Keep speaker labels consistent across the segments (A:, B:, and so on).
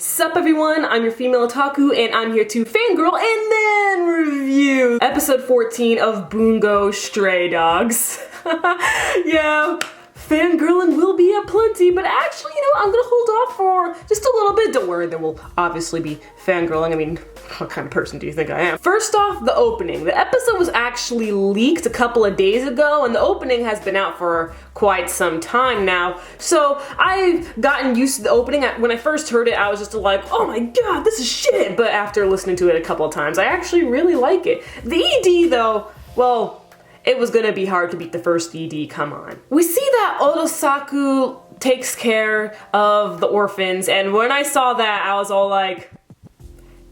A: Sup everyone, I'm your female otaku and I'm here to fangirl and then review episode 14 of Bungou Stray Dogs. Yeah, fangirling will be aplenty, but actually, I'm gonna hold off for just a little bit. Don't worry, there will obviously be fangirling. I mean, what kind of person do you think I am? First off, the opening. The episode was actually leaked a couple of days ago, and the opening has been out for quite some time now. So I've gotten used to the opening. When I first heard it, I was just like, oh my god, this is shit. But after listening to it a couple of times, I actually really like it. The ED though, well, it was gonna be hard to beat the first ED, come on. We see that Otosaku takes care of the orphans, and when I saw that, I was all like,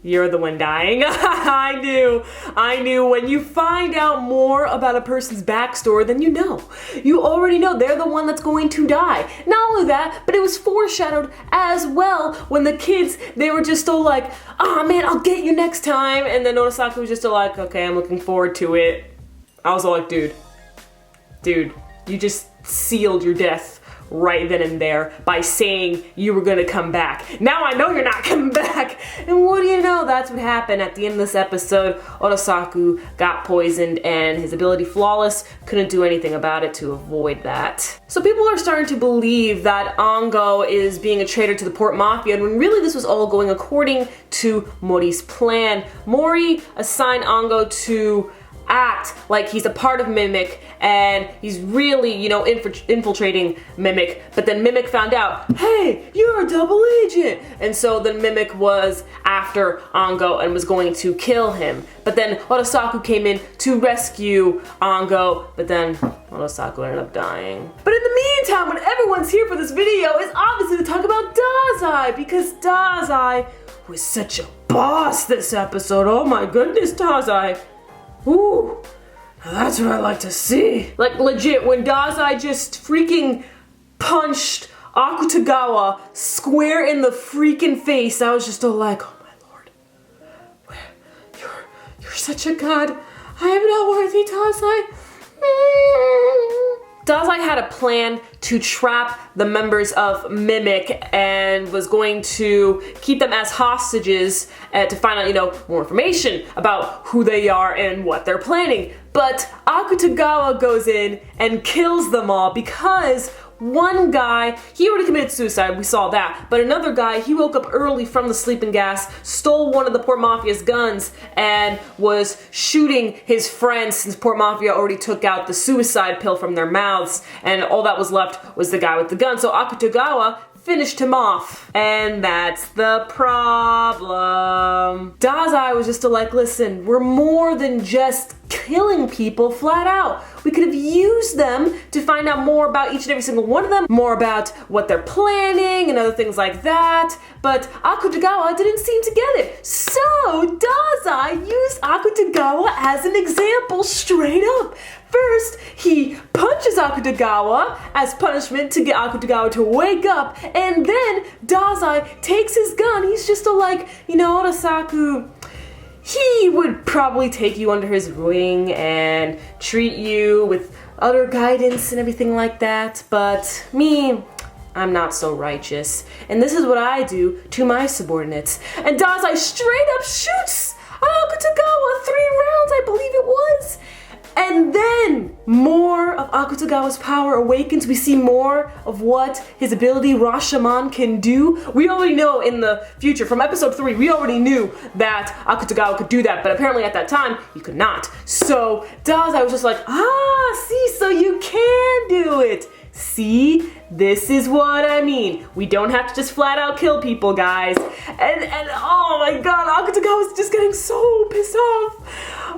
A: you're the one dying. I knew when you find out more about a person's backstory, then you know. You already know they're the one that's going to die. Not only that, but it was foreshadowed as well when the kids, they were just all like, oh man, I'll get you next time. And then Otosaku was just all like, okay, I'm looking forward to it. I was all like, dude, you just sealed your death right then and there by saying you were gonna come back. Now I know you're not coming back. And what do you know? That's what happened at the end of this episode. Otosaku got poisoned and his ability Flawless couldn't do anything about it to avoid that. So people are starting to believe that Ango is being a traitor to the Port Mafia, when really this was all going according to Mori's plan. Mori assigned Ango to act like he's a part of Mimic and he's really, infiltrating Mimic, but then Mimic found out, hey, you're a double agent, and so then Mimic was after Ango and was going to kill him, but then Otosaku came in to rescue Ango, but then Otosaku ended up dying. But in the meantime, when everyone's here for this video, is obviously to talk about Dazai, because Dazai was such a boss this episode. Oh my goodness, Dazai. Ooh, that's what I like to see. Like legit, when Dazai just freaking punched Akutagawa square in the freaking face, I was just all like, oh my lord, you're such a god. I am not worthy, Dazai. Dazai had a plan to trap the members of Mimic and was going to keep them as hostages to find out, more information about who they are and what they're planning. But Akutagawa goes in and kills them all because one guy, he already committed suicide, we saw that, but another guy, he woke up early from the sleeping gas, stole one of the Port Mafia's guns, and was shooting his friends since Port Mafia already took out the suicide pill from their mouths, and all that was left was the guy with the gun. So Akutagawa finished him off. And that's the problem. Dazai was just like, listen, we're more than just killing people flat out. We could have used them to find out more about each and every single one of them, more about what they're planning and other things like that. But Akutagawa didn't seem to get it. So Dazai used Akutagawa as an example straight up. First, he punches Akutagawa as punishment to get Akutagawa to wake up, and then Dazai takes his gun. He's just like, Otosaku, he would probably take you under his wing and treat you with utter guidance and everything like that, but me, I'm not so righteous, and this is what I do to my subordinates. And Dazai straight up shoots Akutagawa 3 rounds, I believe it was. And then more of Akutagawa's power awakens. We see more of what his ability Rashomon can do. We already know in the future, from episode 3, we already knew that Akutagawa could do that, but apparently at that time, he could not. So Dazai was just like, see, so you can do it. See, this is what I mean. We don't have to just flat out kill people, guys. And oh my god, Akutagawa was just getting so pissed off.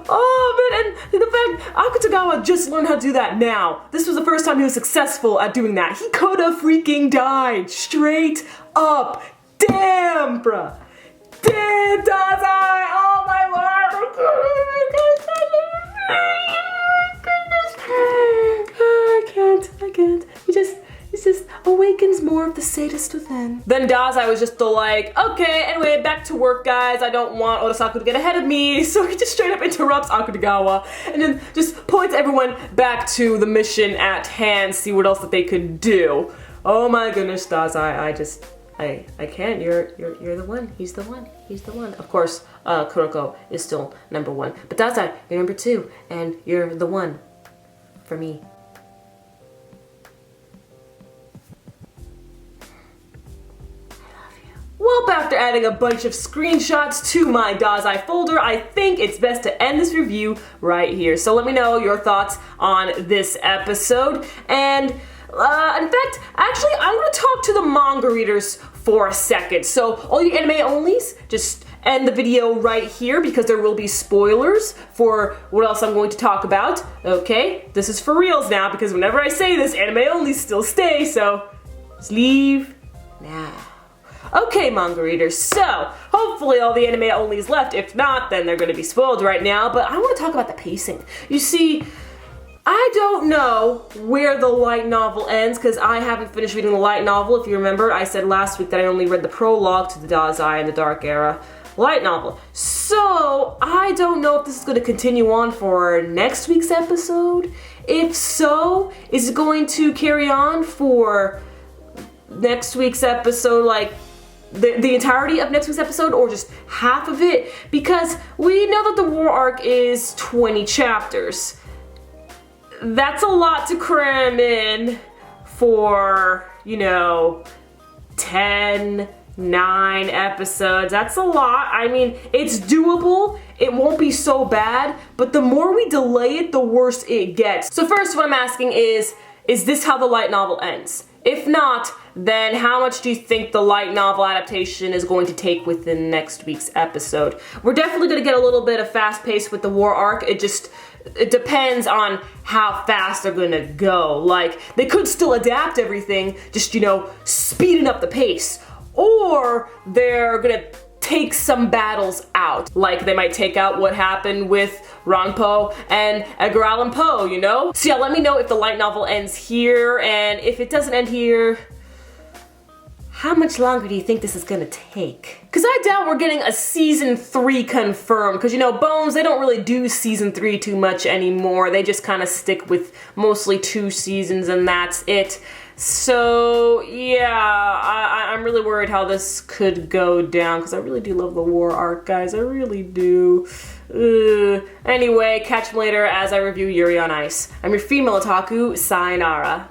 A: Oh man, and the fact Akutagawa just learned how to do that now. This was the first time he was successful at doing that. He could have freaking died straight up. Damn, bruh. Damn, Dazai. Oh my lord. I can't. It just awakens more of the sadist within. Then Dazai was just like, okay, anyway, back to work, guys. I don't want Otosaku to get ahead of me. So he just straight up interrupts Akutagawa and then just points everyone back to the mission at hand, see what else that they could do. Oh my goodness, Dazai, I can't. You're the one. He's the one. He's the one. Of course, Kuroko is still number one. But Dazai, you're number two, and you're the one for me. Well, after adding a bunch of screenshots to my Dazai folder, I think it's best to end this review right here. So let me know your thoughts on this episode. And in fact, actually, I'm going to talk to the manga readers for a second. So all you anime onlys, just end the video right here because there will be spoilers for what else I'm going to talk about. Okay, this is for reals now because whenever I say this, anime onlys still stay. So just leave now. Okay, manga readers, so hopefully all the anime onlys left. If not, then they're going to be spoiled right now. But I want to talk about the pacing. You see, I don't know where the light novel ends because I haven't finished reading the light novel. If you remember, I said last week that I only read the prologue to the Dazai and the Dark Era light novel. So I don't know if this is going to continue on for next week's episode. If so, is it going to carry on for next week's episode, like the entirety of next week's episode, or just half of it? Because we know that the war arc is 20 chapters. That's a lot to cram in for, 10, 9 episodes. That's a lot. I mean, it's doable. It won't be so bad, but the more we delay it, the worse it gets. So first, what I'm asking is this how the light novel ends? If not, then how much do you think the light novel adaptation is going to take within next week's episode? We're definitely going to get a little bit of fast pace with the war arc. It depends on how fast they're going to go. Like, they could still adapt everything, just, speeding up the pace. Or they're going to take some battles out. Like, they might take out what happened with Ranpo and Edgar Allan Poe, So yeah, let me know if the light novel ends here, and if it doesn't end here, how much longer do you think this is gonna take? Because I doubt we're getting a season 3 confirmed, because Bones, they don't really do season 3 too much anymore. They just kind of stick with mostly 2 seasons and that's it. So yeah, I'm really worried how this could go down, because I really do love the war arc, guys. I really do. Anyway, catch me later as I review Yuri on Ice. I'm your female otaku, sayonara.